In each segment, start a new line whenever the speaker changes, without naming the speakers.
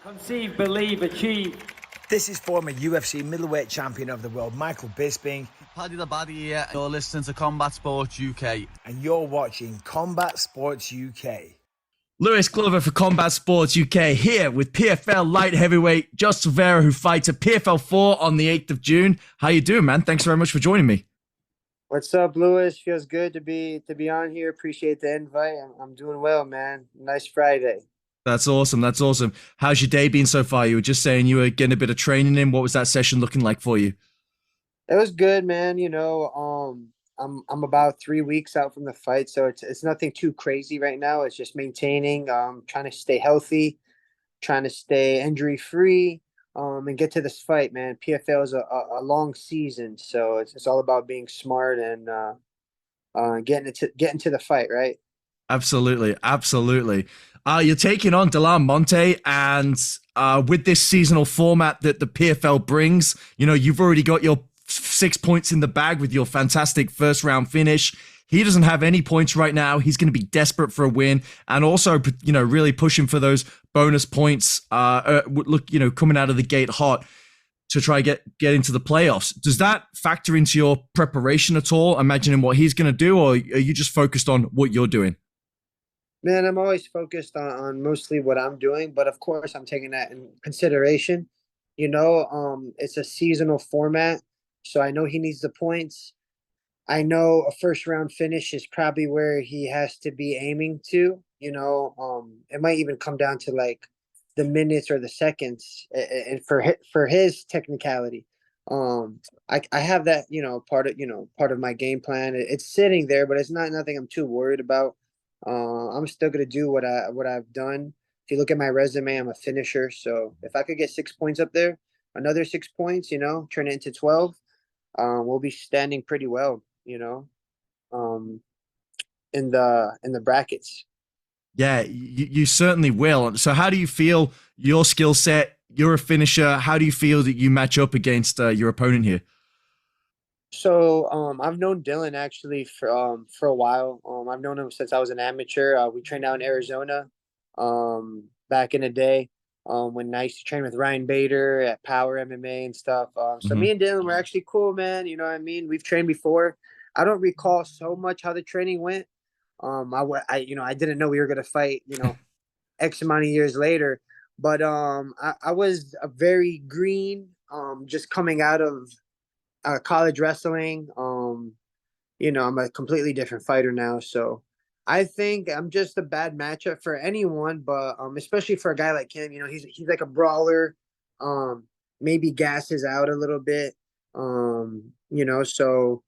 Conceive, believe, achieve.
This is former UFC middleweight champion of the world, Michael Bisping.
Paddy the Baddy here. You're listening to Combat Sports UK.
And you're watching Combat Sports UK.
Lewis Glover for Combat Sports UK here with PFL light heavyweight Josh Silveira, who fights at PFL 4 on the 8th of June. How you doing, man? Thanks very much for joining me.
What's up, Lewis? Feels good to be on here. Appreciate the invite. I'm doing well, man. Nice Friday.
That's awesome. That's awesome. How's your day been so far? You were just saying you were getting a bit of training in. What was that session looking like for you?
It was good, man. You know, I'm about 3 weeks out from the fight, so it's nothing too crazy right now. It's just maintaining, trying to stay healthy, trying to stay injury free, and get to this fight, man. PFL is a long season, so it's all about being smart and getting to the fight, right?
Absolutely, absolutely. You're taking on Delan Monte, and with this seasonal format that the PFL brings, you know, you've already got your 6 points in the bag with your fantastic first round finish. He doesn't have any points right now. He's going to be desperate for a win, and also, you know, really pushing for those bonus points. Look, you know, coming out of the gate hot to try get into the playoffs. Does that factor into your preparation at all? Imagining what he's going to do, or are you just focused on what you're doing?
Man, I'm always focused on mostly what I'm doing, but of course I'm taking that in consideration. You know, it's a seasonal format, so I know he needs the points. I know a first round finish is probably where he has to be aiming to. You know, it might even come down to like the minutes or the seconds, and for his technicality. I have that, you know, part of my game plan. It's sitting there, but it's nothing I'm too worried about. I'm still gonna do what I've done. If you look at my resume, I'm a finisher. So if I could get 6 points up there, another 6 points, you know, turn it into 12, we'll be standing pretty well, you know, in the brackets.
Yeah, you certainly will. So how do you feel your skill set? You're a finisher. How do you feel that you match up against your opponent here?
So I've known Delan actually for a while. I've known him since I was an amateur. We trained out in Arizona back in the day when I used to train with Ryan Bader at Power MMA and stuff. So me and Delan were actually cool, man. You know what I mean? We've trained before. I don't recall so much how the training went. I didn't know we were gonna fight, you know, X amount of years later. But I was a very green, just coming out of college wrestling. You know, I'm a completely different fighter now, so I think I'm just a bad matchup for anyone, but especially for a guy like him. You know, he's like a brawler, maybe gasses out a little bit, you know, so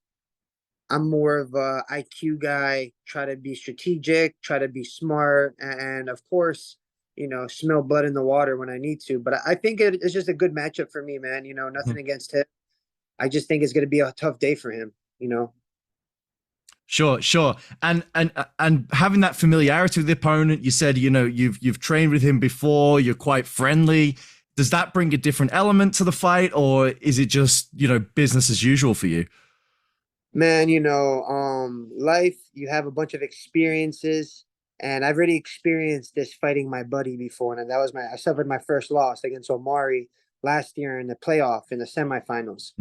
I'm more of a IQ guy, try to be strategic, try to be smart, and of course, you know, smell blood in the water when I need to. But I think it's just a good matchup for me, man. You know, nothing against him. I just think it's going to be a tough day for him, you know?
Sure. And having that familiarity with the opponent, you said, you know, you've trained with him before, you're quite friendly. Does that bring a different element to the fight, or is it just, you know, business as usual for you?
Man, you know, life, you have a bunch of experiences, and I've already experienced this fighting my buddy before, and I suffered my first loss against Omari last year in the playoff in the semifinals.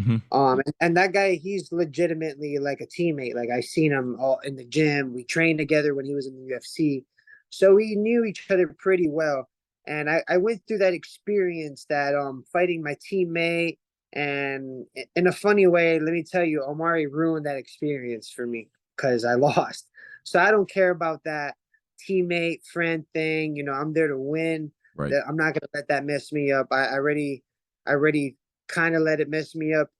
And that guy, he's legitimately like a teammate. Like I seen him all in the gym. We trained together when he was in the UFC. So we knew each other pretty well. And I went through that experience that fighting my teammate, and in a funny way, let me tell you, Omari ruined that experience for me because I lost. So I don't care about that teammate friend thing. You know, I'm there to win.
Right.
I'm not gonna let that mess me up. I already kind of let it mess me up.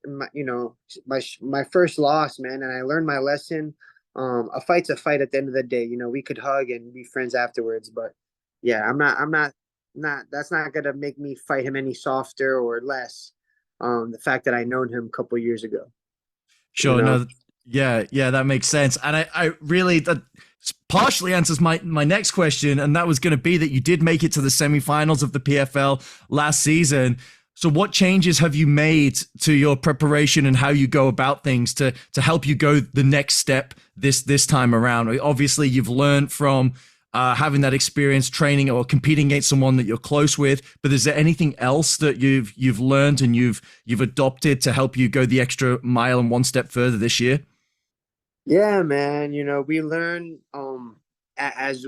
My first loss, man, and I learned my lesson. A fight's a fight at the end of the day. You know, we could hug and be friends afterwards, but yeah, I'm not. That's not gonna make me fight him any softer or less. The fact that I known him a couple years ago.
Sure,
you know?
no, yeah, that makes sense, and I really that partially answers my next question, and that was going to be that you did make it to the semifinals of the PFL last season. So what changes have you made to your preparation and how you go about things to help you go the next step this time around? Obviously, you've learned from having that experience training or competing against someone that you're close with. But is there anything else that you've learned and you've adopted to help you go the extra mile and one step further this year?
Yeah, man. We learn as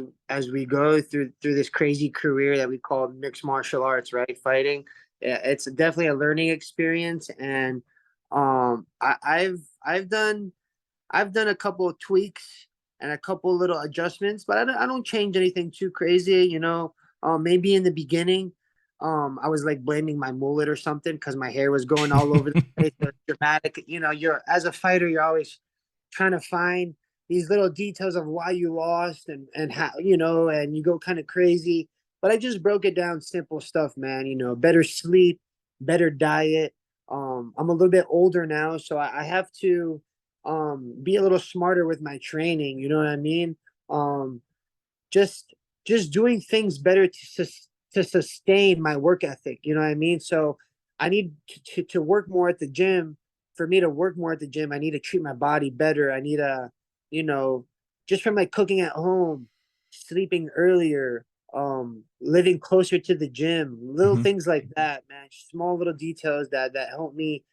we go through this crazy career that we call mixed martial arts, right? Fighting. Yeah, it's definitely a learning experience, and I've done a couple of tweaks and a couple little adjustments, but I don't change anything too crazy. Maybe in the beginning, I was like blaming my mullet or something because my hair was going all over the place. The dramatic, you're as a fighter, you're always trying to find these little details of why you lost and how, and you go kind of crazy. But I just broke it down, simple stuff, man. Better sleep, better diet. I'm a little bit older now, so I have to be a little smarter with my training, you know what I mean? um just just doing things better to sustain my work ethic, you know what I mean? So I need to work more at the gym. For me to work more at the gym, I need to treat my body better. I need to, you know just from like cooking at home, sleeping earlier, living closer to the gym, little
Mm-hmm.
things like that, man. Small little details that help me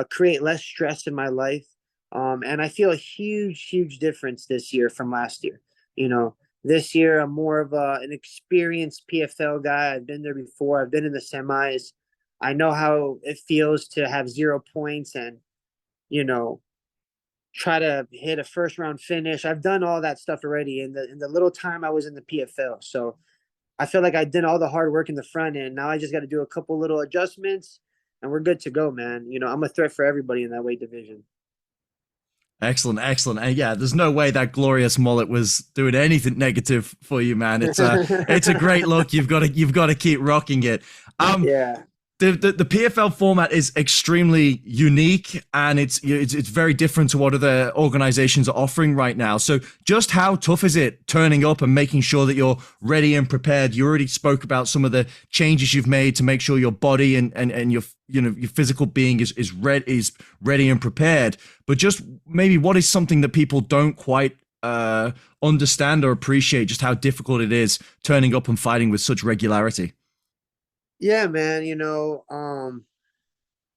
create less stress in my life. And I feel a huge, huge difference this year from last year. You know, this year I'm more of an experienced PFL guy. I've been there before. I've been in the semis. I know how it feels to have 0 points and, you know, try to hit a first round finish. I've done all that stuff already in the little time I was in the PFL. So I feel like I did all the hard work in the front end. Now I just got to do a couple little adjustments and we're good to go, man. I'm a threat for everybody in that weight division.
Excellent, excellent. And yeah, there's no way that glorious mullet was doing anything negative for you, man. It's a great look. You've got to keep rocking it. Um,
Yeah.
the PFL format is extremely unique and it's very different to what other organizations are offering right now. So just how tough is it turning up and making sure that you're ready and prepared? You already spoke about some of the changes you've made to make sure your body and your your physical being is ready and prepared. But just maybe what is something that people don't quite understand or appreciate, just how difficult it is turning up and fighting with such regularity?
Yeah, man.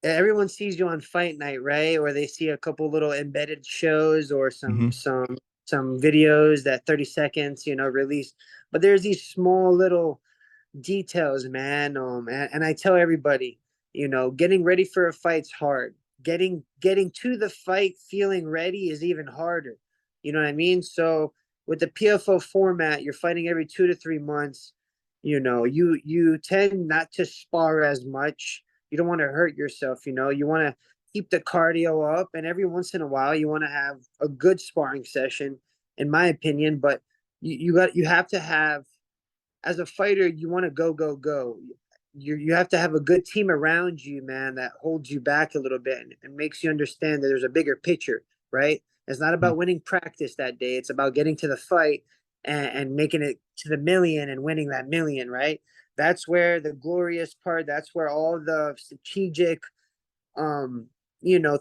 Everyone sees you on fight night, right? Or they see a couple little embedded shows or
Mm-hmm.
some videos that 30 seconds, released. But there's these small little details, man. And I tell everybody, getting ready for a fight's hard. Getting to the fight feeling ready is even harder. You know what I mean? So with the PFO format, you're fighting every 2 to 3 months. You tend not to spar as much. You don't want to hurt yourself. You want to keep the cardio up, and every once in a while, you want to have a good sparring session, in my opinion. But you have to have, as a fighter, you want to go, go, go. You have to have a good team around you, man, that holds you back a little bit and makes you understand that there's a bigger picture, right? It's not about winning practice that day. It's about getting to the fight and making it to the million and winning that million, right? That's where the glorious part, that's where all the strategic um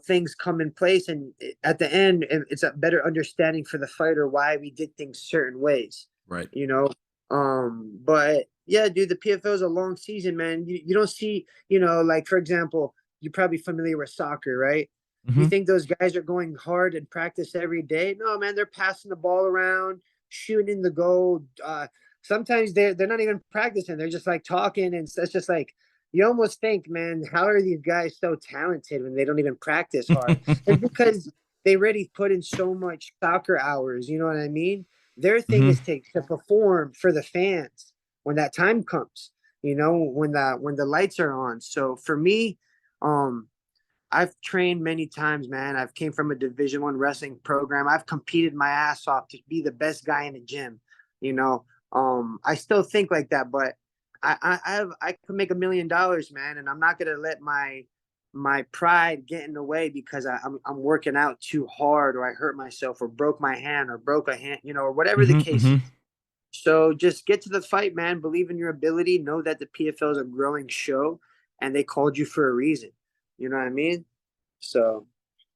things come in place, and at the end it's a better understanding for the fighter why we did things certain ways,
Right.
you know but yeah, dude, the PFL is a long season, man. You don't see, like, for example, you're probably familiar with soccer, right? You
Mm-hmm.
think those guys are going hard in practice every day? No, man, they're passing the ball around, shooting in the goal. Sometimes they're not even practicing, they're just like talking, and it's just like, you almost think, man, how are these guys so talented when they don't even practice hard? It's because they already put in so much soccer hours. You know what I mean? Their thing
Mm-hmm.
is to perform for the fans when that time comes. When the lights are on. So for me, um, I've trained many times, man. I've came from a Division 1 wrestling program. I've competed my ass off to be the best guy in the gym. You know, I still think like that, but I could make $1 million, man, and I'm not gonna let my pride get in the way because I'm working out too hard, or I hurt myself, or broke my hand, or broke a hand, or whatever the
Mm-hmm.
case is.
Mm-hmm.
So just get to the fight, man. Believe in your ability. Know that the PFL is a growing show, and they called you for a reason. You know what I mean? So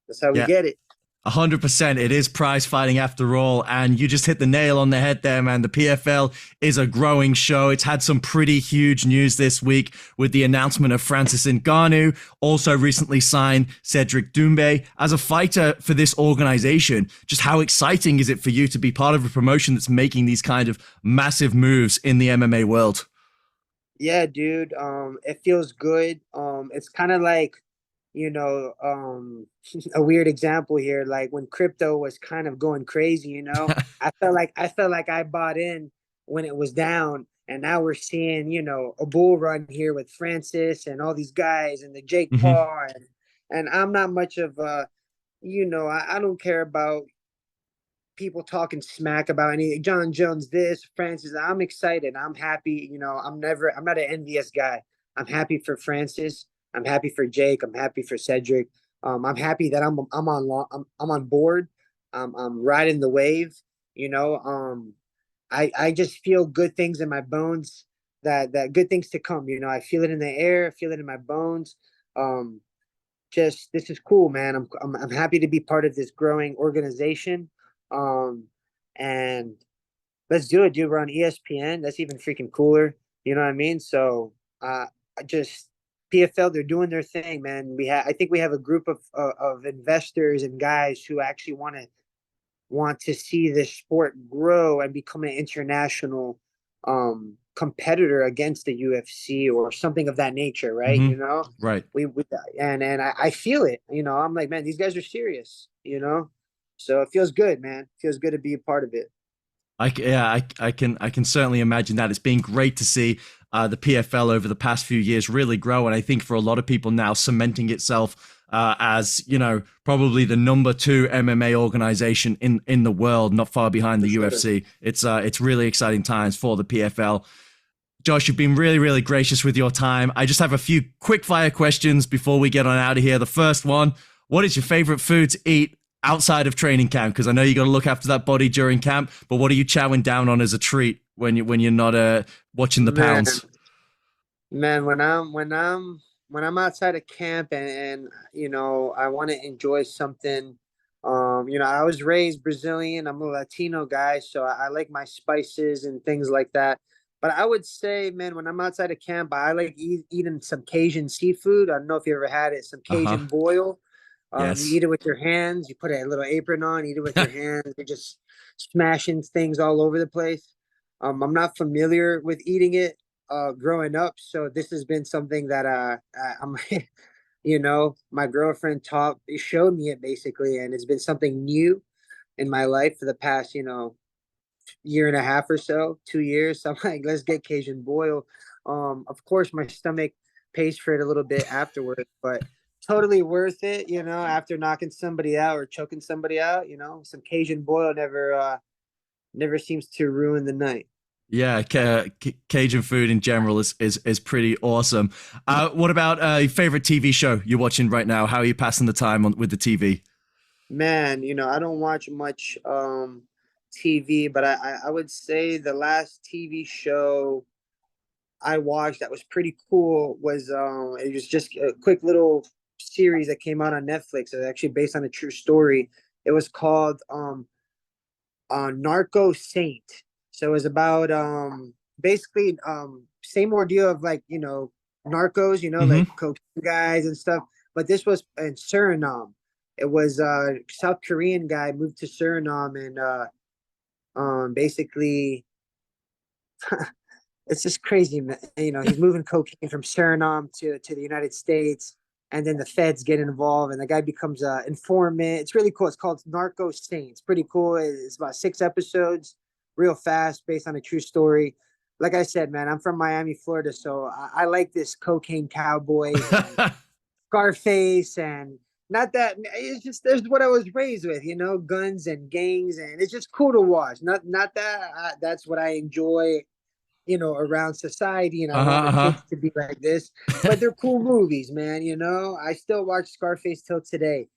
that's how we
Yeah.
get it.
100%. It is prize fighting after all. And you just hit the nail on the head there, man. The PFL is a growing show. It's had some pretty huge news this week with the announcement of Francis Ngannou, also recently signed Cedric Doumbé as a fighter for this organization. Just how exciting is it for you to be part of a promotion that's making these kind of massive moves in the MMA world?
Yeah, dude. It feels good. It's kind of like, a weird example here. Like when crypto was kind of going crazy, I felt like I bought in when it was down, and now we're seeing, a bull run here with Francis and all these guys and the Jake
Hmm.
Paul, and I'm not much of I don't care about people talking smack about anything. John Jones, this, Francis. I'm excited. I'm happy. I'm not an envious guy. I'm happy for Francis. I'm happy for Jake. I'm happy for Cedric. I'm happy that I'm on board. I'm riding the wave. I just feel good things in my bones. That good things to come. I feel it in the air. I feel it in my bones. Um, just this is cool, man. I'm happy to be part of this growing organization. Um, and let's do it, dude. We're on ESPN. That's even freaking cooler. You know what I mean? So I just PFL, they're doing their thing, man. I think we have a group of investors and guys who actually want to see this sport grow and become an international competitor against the UFC or something of that nature, right?
Hmm. Right.
We and I feel it. I'm like, man, these guys are serious. So it feels good, man. It feels good to be a part of it.
I can certainly imagine that. It's been great to see the PFL over the past few years really grow, and I think for a lot of people now cementing itself as probably the #2 MMA organization in the world, not far behind the UFC. It's really exciting times for the PFL. Josh, you've been really, really gracious with your time. I just have a few quick fire questions before we get on out of here. The first one, what is your favorite food to eat outside of training camp? Because I know you got to look after that body during camp, but what are you chowing down on as a treat when you're not watching the
Man,
pounds?
man, when I'm outside of camp and I want to enjoy something. I was raised Brazilian. I'm a Latino guy, so I like my spices and things like that. But I would say, man, when I'm outside of camp, I like eating some Cajun seafood. I don't know if you ever had it, some
Uh-huh.
Cajun boil. You
Yes.
eat it with your hands. You put a little apron on, eat it with your hands. You're just smashing things all over the place. I'm not familiar with eating it growing up, so this has been something that I'm my girlfriend showed me it basically, and it's been something new in my life for the past year and a half or so, 2 years. So I'm like, let's get Cajun boil. Of course my stomach pays for it a little bit afterwards, but totally worth it, after knocking somebody out or choking somebody out. Some Cajun boil never seems to ruin the night.
Yeah, Cajun food in general is pretty awesome. What about your favorite TV show you're watching right now? How are you passing the time with the TV?
Man, I don't watch much TV, but I would say the last TV show I watched that was pretty cool was it was just a quick little series that came out on Netflix. It's actually based on a true story. It was called Narco Saint. So it was about basically same ordeal of like, narcos,
Hmm.
like cocaine guys and stuff. But this was in Suriname. It was South Korean guy moved to Suriname and basically it's just crazy, man. He's moving cocaine from Suriname to the United States, and then the feds get involved, and the guy becomes a informant. It's really cool. It's called Narco Saints. Pretty cool. It's about 6 episodes, real fast, based on a true story. Like I said, man, I'm from Miami, Florida, so I like this cocaine cowboys and Scarface and not that it's just there's what I was raised with, guns and gangs, and it's just cool to watch. Not that that's what I enjoy around society, and I
Uh-huh,
want my
uh-huh.
kids to be like this. But they're cool movies, man. I still watch Scarface till today.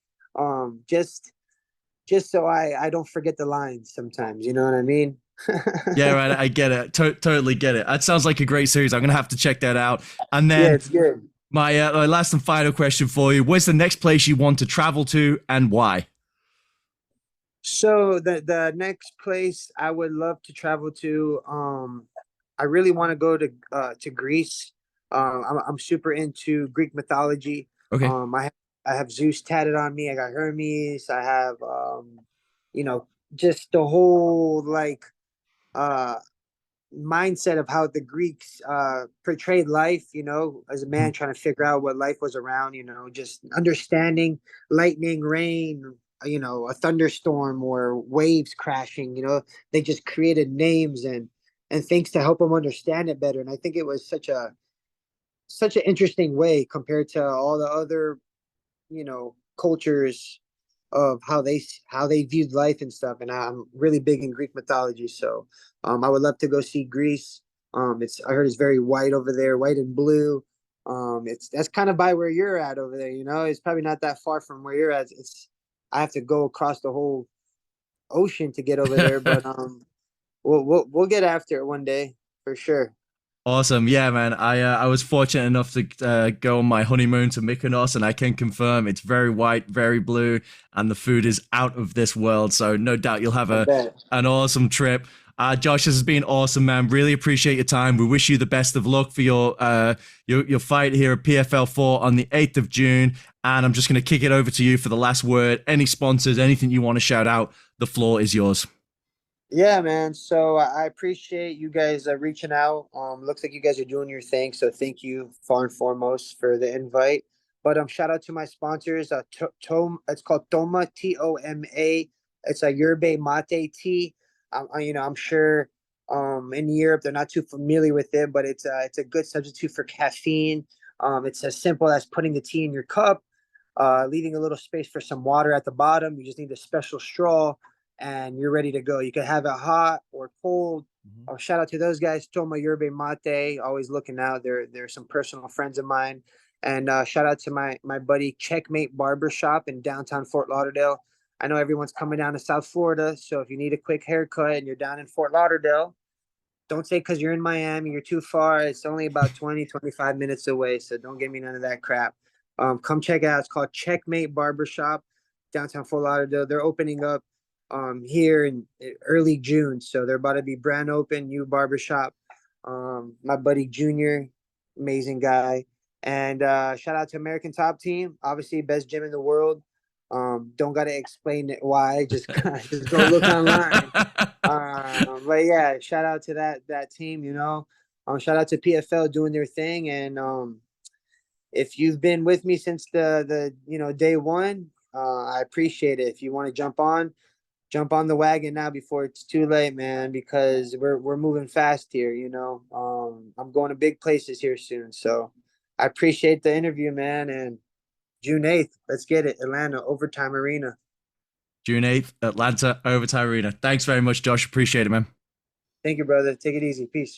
Just so I don't forget the lines sometimes. You know what I mean?
Yeah, right. I get it. Totally get it. That sounds like a great series. I'm gonna have to check that out. And
Yeah,
then
it's good.
my last and final question for you: where's the next place you want to travel to, and why?
So the next place I would love to travel to, I really want to go to Greece. I'm super into Greek mythology.
Okay.
I have Zeus tatted on me. I got Hermes. I have you know, just the whole like uh mindset of how the Greeks portrayed life, as a man trying to figure out what life was around, just understanding lightning, rain, a thunderstorm or waves crashing, they just created names and things to help them understand it better. And I think it was such an interesting way compared to all the other, cultures of how they viewed life and stuff. And I'm really big in Greek mythology, so I would love to go see Greece. It's I heard it's very white over there, white and blue. It's that's kind of by where you're at over there. It's probably not that far from where you're at. It's I have to go across the whole ocean to get over there, but we'll get after it one day for sure.
Awesome. Yeah, man. I was fortunate enough to go on my honeymoon to Mykonos, and I can confirm it's very white, very blue, and the food is out of this world. So no doubt you'll have
I bet.
an awesome trip. Josh, this has been awesome, man. Really appreciate your time. We wish you the best of luck for your fight here at PFL 4 on the 8th of June. And I'm just going to kick it over to you for the last word. Any sponsors, anything you want to shout out, the floor is yours.
Yeah, man. So I appreciate you guys reaching out. Looks like you guys are doing your thing. So thank you, far and foremost, for the invite. But shout out to my sponsors. It's called Toma, Toma. It's a yerba mate tea. I'm sure in Europe they're not too familiar with it, but it's a good substitute for caffeine. It's as simple as putting the tea in your cup, leaving a little space for some water at the bottom. You just need a special straw and you're ready to go. You can have it hot or cold. Shout out to those guys, Toma Yerbe Mate, always looking out. They're some personal friends of mine. And shout out to my buddy Checkmate Barbershop in downtown Fort Lauderdale. I know everyone's coming down to South Florida, so if you need a quick haircut and you're down in Fort Lauderdale, don't say because you're in Miami, you're too far. It's only about 25 minutes away, so don't give me none of that crap. Come check it out. It's called Checkmate Barbershop, downtown Fort Lauderdale. They're opening up here in early June. So they're about to be brand open, new barbershop. My buddy Junior, amazing guy. And shout out to American Top Team, obviously best gym in the world. Don't gotta explain it why, just just go look online. But yeah, shout out to that team, shout out to PFL doing their thing. And if you've been with me since the day one, I appreciate it. If you want to jump on the wagon now before it's too late, man, because we're moving fast here, I'm going to big places here soon. So I appreciate the interview, man. And June 8th, let's get it. Atlanta Overtime Arena.
June 8th, Atlanta Overtime Arena. Thanks very much, Josh. Appreciate it, man.
Thank you, brother. Take it easy. Peace.